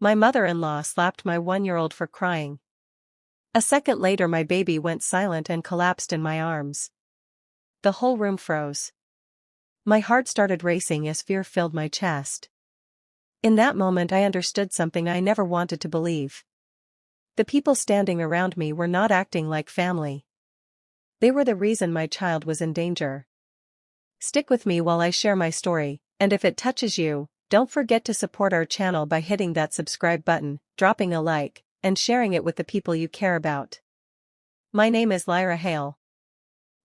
My mother-in-law slapped my 1-year-old for crying. A second later my baby went silent and collapsed in my arms. The whole room froze. My heart started racing as fear filled my chest. In that moment I understood something I never wanted to believe. The people standing around me were not acting like family. They were the reason my child was in danger. Stick with me while I share my story, and if it touches you, don't forget to support our channel by hitting that subscribe button, dropping a like, and sharing it with the people you care about. My name is Lyra Hale.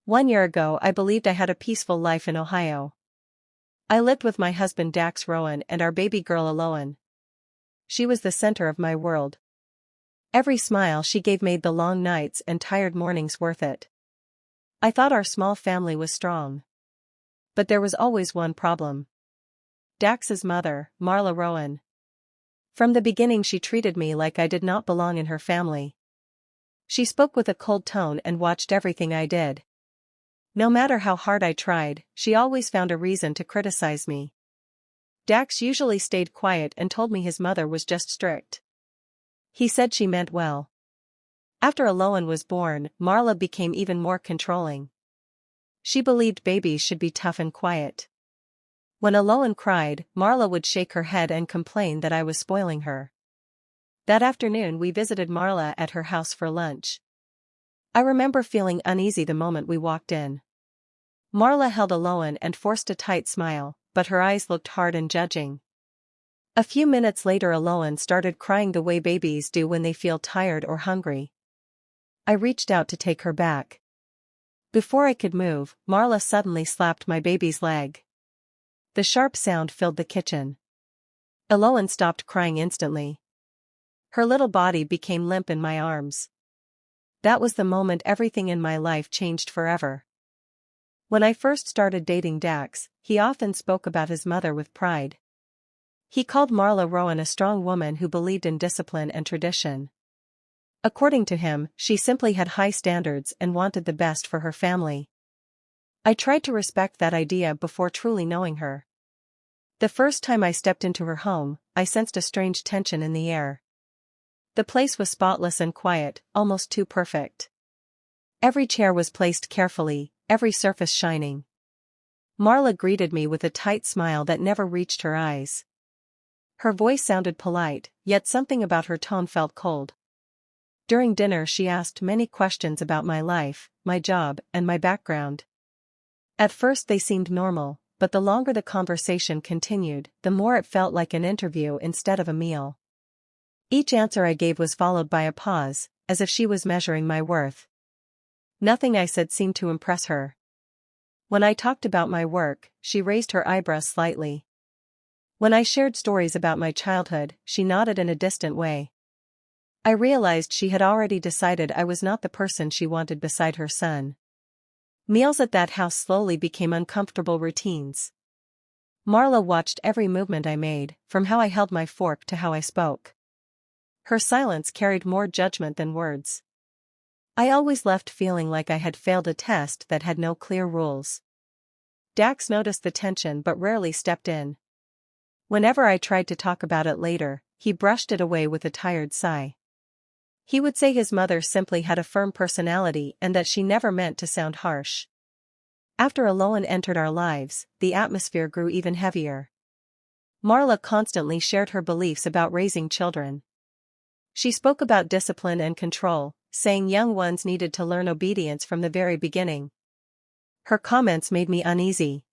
1 year ago I believed I had a peaceful life in Ohio. I lived with my husband Dax Rowan and our baby girl Aloan. She was the center of my world. Every smile she gave made the long nights and tired mornings worth it. I thought our small family was strong. But there was always one problem. Dax's mother, Marla Rowan. From the beginning she treated me like I did not belong in her family. She spoke with a cold tone and watched everything I did. No matter how hard I tried, she always found a reason to criticize me. Dax usually stayed quiet and told me his mother was just strict. He said she meant well. After Aloan was born, Marla became even more controlling. She believed babies should be tough and quiet. When Aloan cried, Marla would shake her head and complain that I was spoiling her. That afternoon we visited Marla at her house for lunch. I remember feeling uneasy the moment we walked in. Marla held Aloan and forced a tight smile, but her eyes looked hard and judging. A few minutes later Aloan started crying the way babies do when they feel tired or hungry. I reached out to take her back. Before I could move, Marla suddenly slapped my baby's leg. The sharp sound filled the kitchen. Aloan stopped crying instantly. Her little body became limp in my arms. That was the moment everything in my life changed forever. When I first started dating Dax, he often spoke about his mother with pride. He called Marla Rowan a strong woman who believed in discipline and tradition. According to him, she simply had high standards and wanted the best for her family. I tried to respect that idea before truly knowing her. The first time I stepped into her home, I sensed a strange tension in the air. The place was spotless and quiet, almost too perfect. Every chair was placed carefully, every surface shining. Marla greeted me with a tight smile that never reached her eyes. Her voice sounded polite, yet something about her tone felt cold. During dinner she asked many questions about my life, my job, and my background. At first they seemed normal, but the longer the conversation continued, the more it felt like an interview instead of a meal. Each answer I gave was followed by a pause, as if she was measuring my worth. Nothing I said seemed to impress her. When I talked about my work, she raised her eyebrows slightly. When I shared stories about my childhood, she nodded in a distant way. I realized she had already decided I was not the person she wanted beside her son. Meals at that house slowly became uncomfortable routines. Marla watched every movement I made, from how I held my fork to how I spoke. Her silence carried more judgment than words. I always left feeling like I had failed a test that had no clear rules. Dax noticed the tension but rarely stepped in. Whenever I tried to talk about it later, he brushed it away with a tired sigh. He would say his mother simply had a firm personality and that she never meant to sound harsh. After Aloan entered our lives, the atmosphere grew even heavier. Marla constantly shared her beliefs about raising children. She spoke about discipline and control, saying young ones needed to learn obedience from the very beginning. Her comments made me uneasy.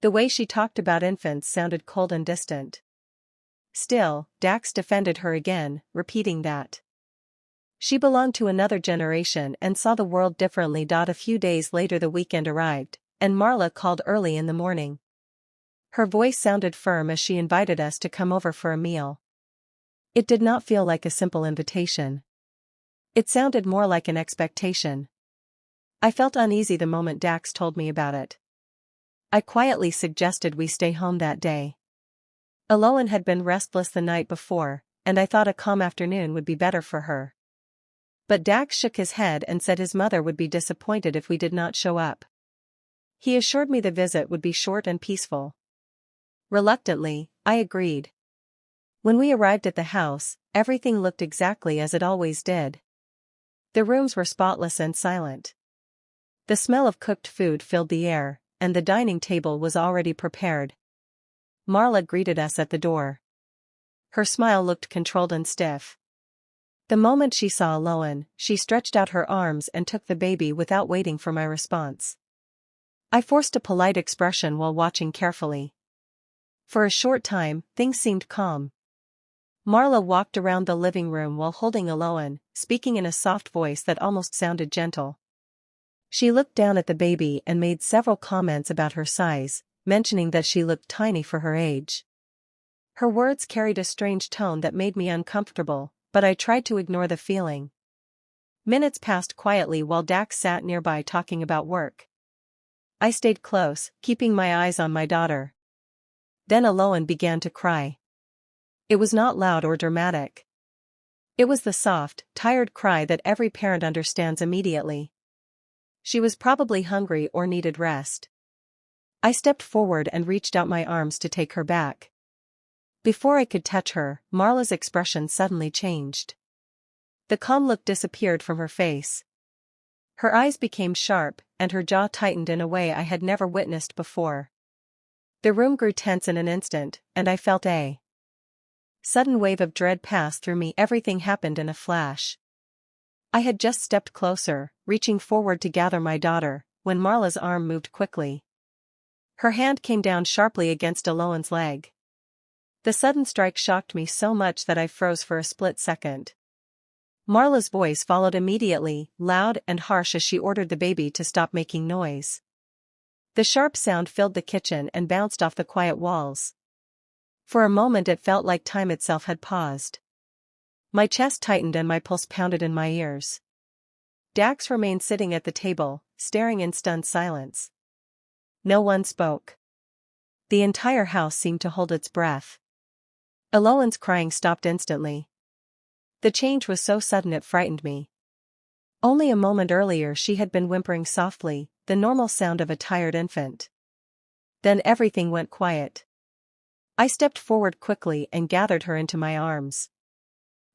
The way she talked about infants sounded cold and distant. Still, Dax defended her again, repeating that she belonged to another generation and saw the world differently. A few days later the weekend arrived, and Marla called early in the morning. Her voice sounded firm as she invited us to come over for a meal. It did not feel like a simple invitation. It sounded more like an expectation. I felt uneasy the moment Dax told me about it. I quietly suggested we stay home that day. Aloan had been restless the night before, and I thought a calm afternoon would be better for her. But Dax shook his head and said his mother would be disappointed if we did not show up. He assured me the visit would be short and peaceful. Reluctantly, I agreed. When we arrived at the house, everything looked exactly as it always did. The rooms were spotless and silent. The smell of cooked food filled the air, and the dining table was already prepared. Marla greeted us at the door. Her smile looked controlled and stiff. The moment she saw Aloan, she stretched out her arms and took the baby without waiting for my response. I forced a polite expression while watching carefully. For a short time, things seemed calm. Marla walked around the living room while holding Aloan, speaking in a soft voice that almost sounded gentle. She looked down at the baby and made several comments about her size, mentioning that she looked tiny for her age. Her words carried a strange tone that made me uncomfortable, but I tried to ignore the feeling. Minutes passed quietly while Dax sat nearby talking about work. I stayed close, keeping my eyes on my daughter. Then Aloan began to cry. It was not loud or dramatic. It was the soft, tired cry that every parent understands immediately. She was probably hungry or needed rest. I stepped forward and reached out my arms to take her back. Before I could touch her, Marla's expression suddenly changed. The calm look disappeared from her face. Her eyes became sharp, and her jaw tightened in a way I had never witnessed before. The room grew tense in an instant, and I felt a sudden wave of dread pass through me. Everything happened in a flash. I had just stepped closer, reaching forward to gather my daughter, when Marla's arm moved quickly. Her hand came down sharply against Aloan's leg. The sudden strike shocked me so much that I froze for a split second. Marla's voice followed immediately, loud and harsh as she ordered the baby to stop making noise. The sharp sound filled the kitchen and bounced off the quiet walls. For a moment it felt like time itself had paused. My chest tightened and my pulse pounded in my ears. Dax remained sitting at the table, staring in stunned silence. No one spoke. The entire house seemed to hold its breath. Aloan's crying stopped instantly. The change was so sudden it frightened me. Only a moment earlier she had been whimpering softly, the normal sound of a tired infant. Then everything went quiet. I stepped forward quickly and gathered her into my arms.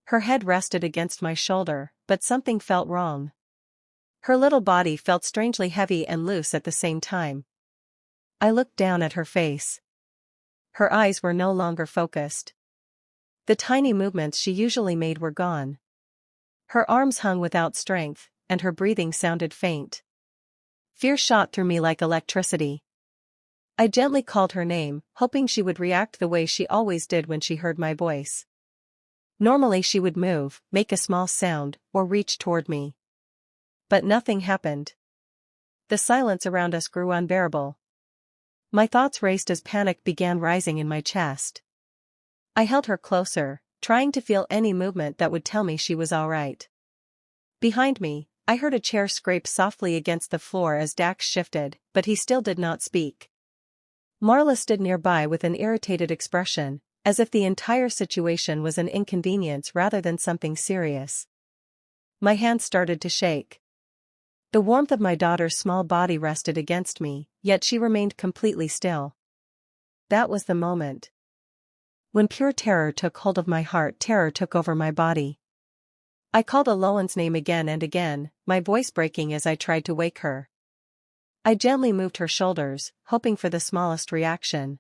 Her head rested against my shoulder, but something felt wrong. Her little body felt strangely heavy and loose at the same time. I looked down at her face. Her eyes were no longer focused. The tiny movements she usually made were gone. Her arms hung without strength, and her breathing sounded faint. Fear shot through me like electricity. I gently called her name, hoping she would react the way she always did when she heard my voice. Normally she would move, make a small sound, or reach toward me. But nothing happened. The silence around us grew unbearable. My thoughts raced as panic began rising in my chest. I held her closer, trying to feel any movement that would tell me she was all right. Behind me, I heard a chair scrape softly against the floor as Dax shifted, but he still did not speak. Marla stood nearby with an irritated expression, as if the entire situation was an inconvenience rather than something serious. My hands started to shake. The warmth of my daughter's small body rested against me, yet she remained completely still. That was the moment. When pure terror took hold of my heart, terror took over my body. I called Aloan's name again and again, my voice breaking as I tried to wake her. I gently moved her shoulders, hoping for the smallest reaction.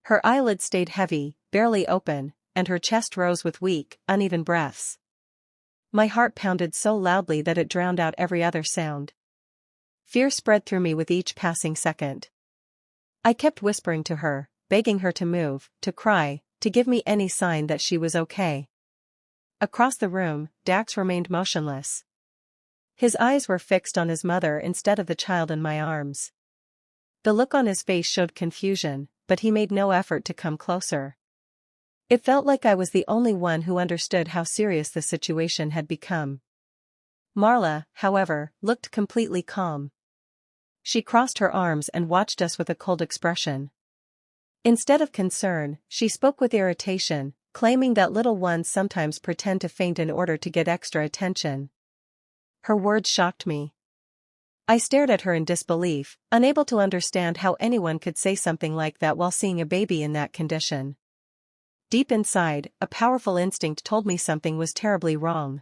Her eyelids stayed heavy, barely open, and her chest rose with weak, uneven breaths. My heart pounded so loudly that it drowned out every other sound. Fear spread through me with each passing second. I kept whispering to her, begging her to move, to cry, to give me any sign that she was okay. Across the room, Dax remained motionless. His eyes were fixed on his mother instead of the child in my arms. The look on his face showed confusion, but he made no effort to come closer. It felt like I was the only one who understood how serious the situation had become. Marla, however, looked completely calm. She crossed her arms and watched us with a cold expression. Instead of concern, she spoke with irritation, claiming that little ones sometimes pretend to faint in order to get extra attention. Her words shocked me. I stared at her in disbelief, unable to understand how anyone could say something like that while seeing a baby in that condition. Deep inside, a powerful instinct told me something was terribly wrong.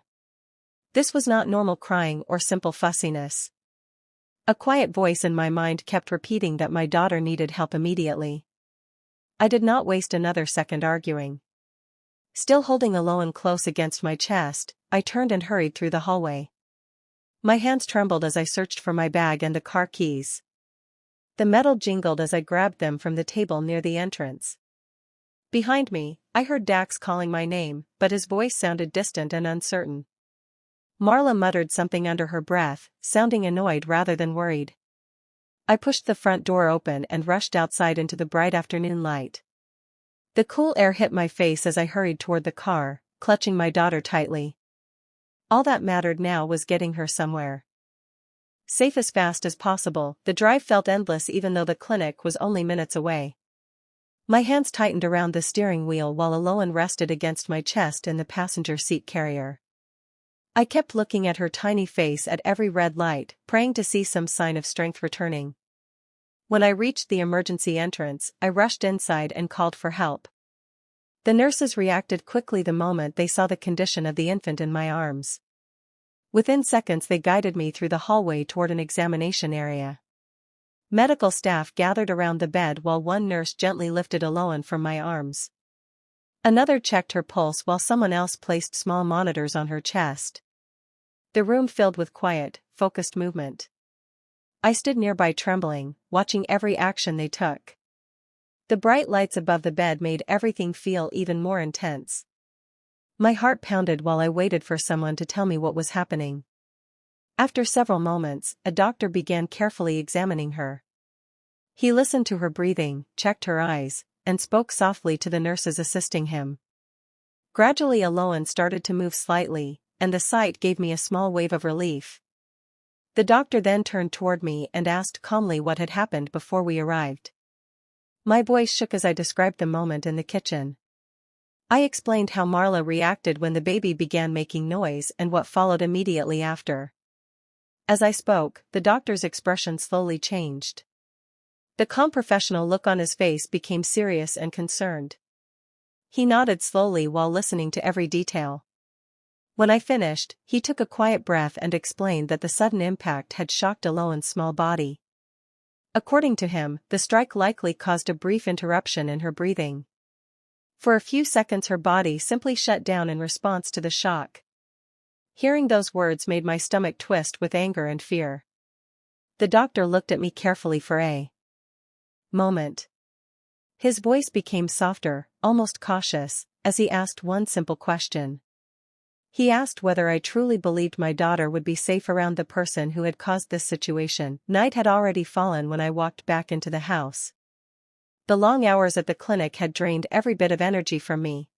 This was not normal crying or simple fussiness. A quiet voice in my mind kept repeating that my daughter needed help immediately. I did not waste another second arguing. Still holding Aloan close against my chest, I turned and hurried through the hallway. My hands trembled as I searched for my bag and the car keys. The metal jingled as I grabbed them from the table near the entrance. Behind me, I heard Dax calling my name, but his voice sounded distant and uncertain. Marla muttered something under her breath, sounding annoyed rather than worried. I pushed the front door open and rushed outside into the bright afternoon light. The cool air hit my face as I hurried toward the car, clutching my daughter tightly. All that mattered now was getting her somewhere safe as fast as possible. The drive felt endless even though the clinic was only minutes away. My hands tightened around the steering wheel while Aloan rested against my chest in the passenger seat carrier. I kept looking at her tiny face at every red light, praying to see some sign of strength returning. When I reached the emergency entrance, I rushed inside and called for help. The nurses reacted quickly the moment they saw the condition of the infant in my arms. Within seconds they guided me through the hallway toward an examination area. Medical staff gathered around the bed while one nurse gently lifted Aloan from my arms. Another checked her pulse while someone else placed small monitors on her chest. The room filled with quiet, focused movement. I stood nearby trembling, watching every action they took. The bright lights above the bed made everything feel even more intense. My heart pounded while I waited for someone to tell me what was happening. After several moments, a doctor began carefully examining her. He listened to her breathing, checked her eyes, and spoke softly to the nurses assisting him. Gradually Aloan started to move slightly, and the sight gave me a small wave of relief. The doctor then turned toward me and asked calmly what had happened before we arrived. My voice shook as I described the moment in the kitchen. I explained how Marla reacted when the baby began making noise and what followed immediately after. As I spoke, the doctor's expression slowly changed. The calm professional look on his face became serious and concerned. He nodded slowly while listening to every detail. When I finished, he took a quiet breath and explained that the sudden impact had shocked Aloan's small body. According to him, the strike likely caused a brief interruption in her breathing. For a few seconds her body simply shut down in response to the shock. Hearing those words made my stomach twist with anger and fear. The doctor looked at me carefully for a moment. His voice became softer, almost cautious, as he asked one simple question. He asked whether I truly believed my daughter would be safe around the person who had caused this situation. Night had already fallen when I walked back into the house. The long hours at the clinic had drained every bit of energy from me.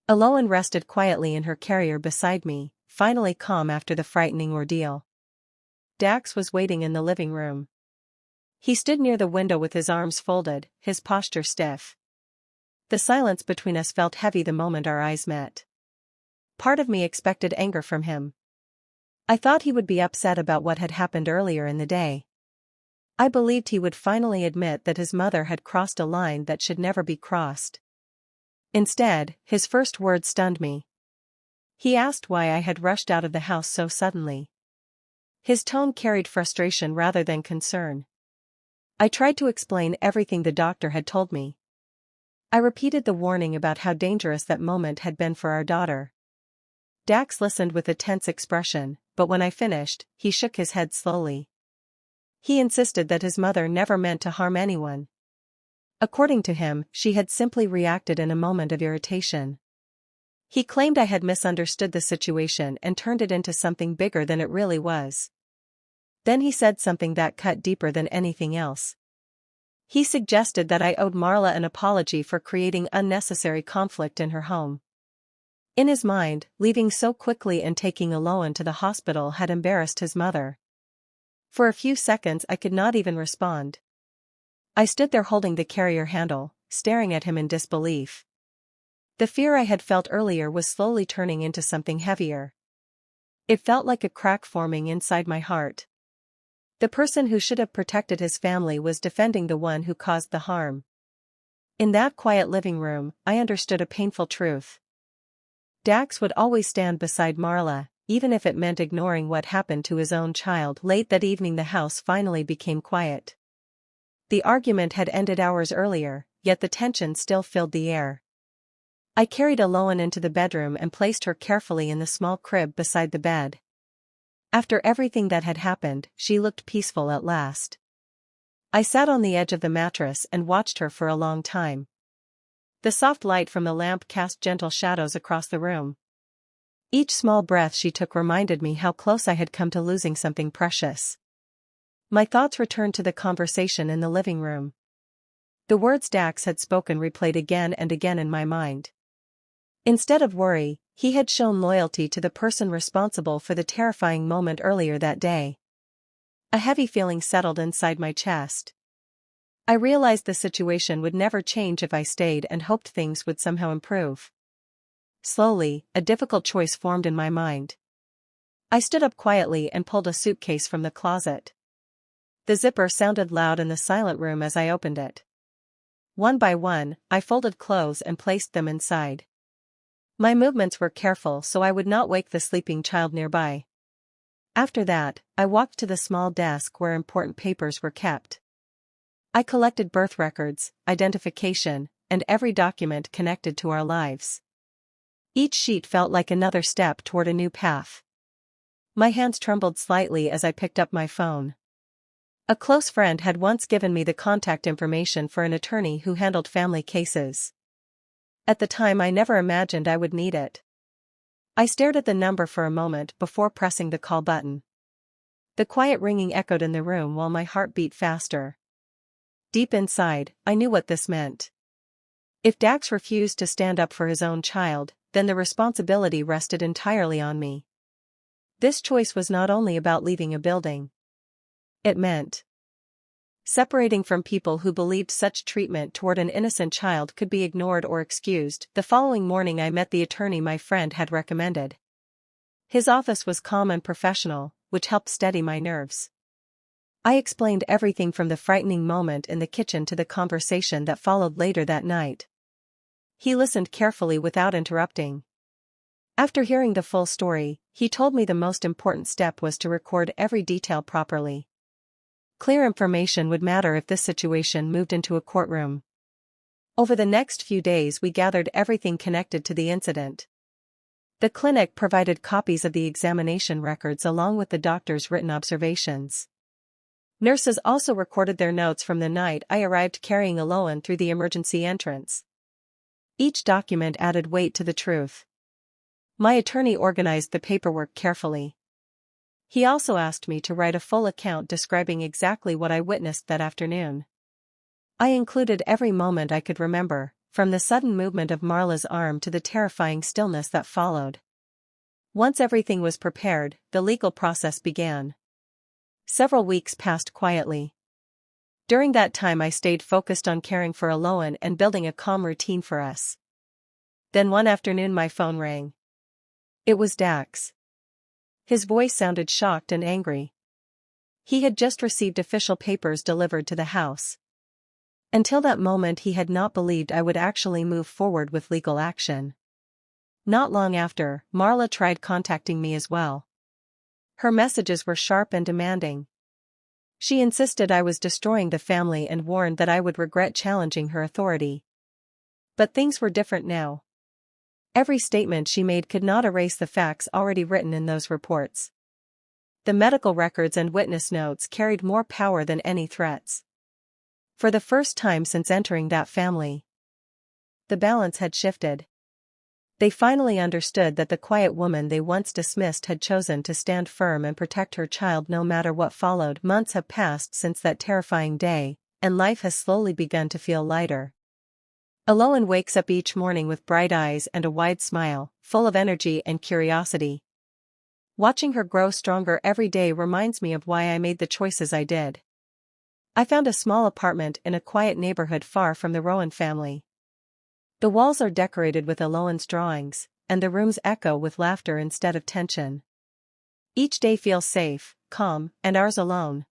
Aloan rested quietly in her carrier beside me, finally calm after the frightening ordeal. Dax was waiting in the living room. He stood near the window with his arms folded, his posture stiff. The silence between us felt heavy the moment our eyes met. Part of me expected anger from him. I thought he would be upset about what had happened earlier in the day. I believed he would finally admit that his mother had crossed a line that should never be crossed. Instead, his first words stunned me. He asked why I had rushed out of the house so suddenly. His tone carried frustration rather than concern. I tried to explain everything the doctor had told me. I repeated the warning about how dangerous that moment had been for our daughter. Dax listened with a tense expression, but when I finished, he shook his head slowly. He insisted that his mother never meant to harm anyone. According to him, she had simply reacted in a moment of irritation. He claimed I had misunderstood the situation and turned it into something bigger than it really was. Then he said something that cut deeper than anything else. He suggested that I owed Marla an apology for creating unnecessary conflict in her home. In his mind, leaving so quickly and taking Aloan to the hospital had embarrassed his mother. For a few seconds I could not even respond. I stood there holding the carrier handle, staring at him in disbelief. The fear I had felt earlier was slowly turning into something heavier. It felt like a crack forming inside my heart. The person who should have protected his family was defending the one who caused the harm. In that quiet living room, I understood a painful truth. Dax would always stand beside Marla, even if it meant ignoring what happened to his own child. Late that evening the house finally became quiet. The argument had ended hours earlier, yet the tension still filled the air. I carried Aloan into the bedroom and placed her carefully in the small crib beside the bed. After everything that had happened, she looked peaceful at last. I sat on the edge of the mattress and watched her for a long time. The soft light from the lamp cast gentle shadows across the room. Each small breath she took reminded me how close I had come to losing something precious. My thoughts returned to the conversation in the living room. The words Dax had spoken replayed again and again in my mind. Instead of worry, he had shown loyalty to the person responsible for the terrifying moment earlier that day. A heavy feeling settled inside my chest. I realized the situation would never change if I stayed and hoped things would somehow improve. Slowly, a difficult choice formed in my mind. I stood up quietly and pulled a suitcase from the closet. The zipper sounded loud in the silent room as I opened it. One by one, I folded clothes and placed them inside. My movements were careful so I would not wake the sleeping child nearby. After that, I walked to the small desk where important papers were kept. I collected birth records, identification, and every document connected to our lives. Each sheet felt like another step toward a new path. My hands trembled slightly as I picked up my phone. A close friend had once given me the contact information for an attorney who handled family cases. At the time I never imagined I would need it. I stared at the number for a moment before pressing the call button. The quiet ringing echoed in the room while my heart beat faster. Deep inside, I knew what this meant. If Dax refused to stand up for his own child, then the responsibility rested entirely on me. This choice was not only about leaving a building. It meant separating from people who believed such treatment toward an innocent child could be ignored or excused. The following morning I met the attorney my friend had recommended. His office was calm and professional, which helped steady my nerves. I explained everything from the frightening moment in the kitchen to the conversation that followed later that night. He listened carefully without interrupting. After hearing the full story, he told me the most important step was to record every detail properly. Clear information would matter if this situation moved into a courtroom. Over the next few days we gathered everything connected to the incident. The clinic provided copies of the examination records along with the doctor's written observations. Nurses also recorded their notes from the night I arrived carrying Aloan through the emergency entrance. Each document added weight to the truth. My attorney organized the paperwork carefully. He also asked me to write a full account describing exactly what I witnessed that afternoon. I included every moment I could remember, from the sudden movement of Marla's arm to the terrifying stillness that followed. Once everything was prepared, the legal process began. Several weeks passed quietly. During that time I stayed focused on caring for Aloan and building a calm routine for us. Then one afternoon my phone rang. It was Dax. His voice sounded shocked and angry. He had just received official papers delivered to the house. Until that moment he had not believed I would actually move forward with legal action. Not long after, Marla tried contacting me as well. Her messages were sharp and demanding. She insisted I was destroying the family and warned that I would regret challenging her authority. But things were different now. Every statement she made could not erase the facts already written in those reports. The medical records and witness notes carried more power than any threats. For the first time since entering that family, the balance had shifted. They finally understood that the quiet woman they once dismissed had chosen to stand firm and protect her child no matter what followed. Months have passed since that terrifying day, and life has slowly begun to feel lighter. Aloan wakes up each morning with bright eyes and a wide smile, full of energy and curiosity. Watching her grow stronger every day reminds me of why I made the choices I did. I found a small apartment in a quiet neighborhood far from the Rowan family. The walls are decorated with Aloan's drawings, and the rooms echo with laughter instead of tension. Each day feels safe, calm, and ours alone.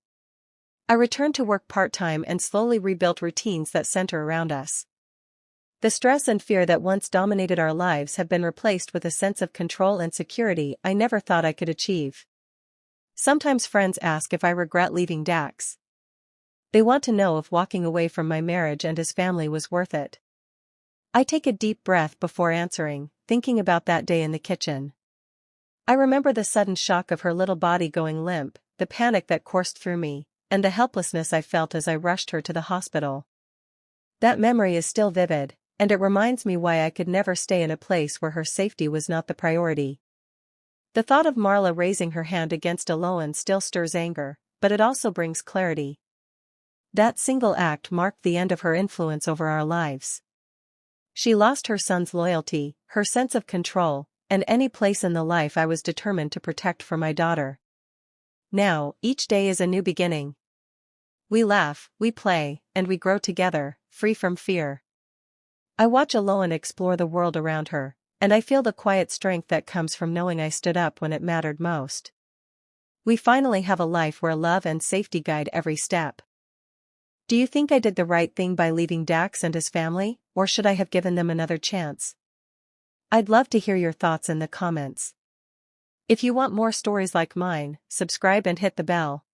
I returned to work part-time and slowly rebuilt routines that center around us. The stress and fear that once dominated our lives have been replaced with a sense of control and security I never thought I could achieve. Sometimes friends ask if I regret leaving Dax. They want to know if walking away from my marriage and his family was worth it. I take a deep breath before answering, thinking about that day in the kitchen. I remember the sudden shock of her little body going limp, the panic that coursed through me, and the helplessness I felt as I rushed her to the hospital. That memory is still vivid, and it reminds me why I could never stay in a place where her safety was not the priority. The thought of Marla raising her hand against Aloan still stirs anger, but it also brings clarity. That single act marked the end of her influence over our lives. She lost her son's loyalty, her sense of control, and any place in the life I was determined to protect for my daughter. Now, each day is a new beginning. We laugh, we play, and we grow together, free from fear. I watch Aloan explore the world around her, and I feel the quiet strength that comes from knowing I stood up when it mattered most. We finally have a life where love and safety guide every step. Do you think I did the right thing by leaving Dax and his family, or should I have given them another chance? I'd love to hear your thoughts in the comments. If you want more stories like mine, subscribe and hit the bell.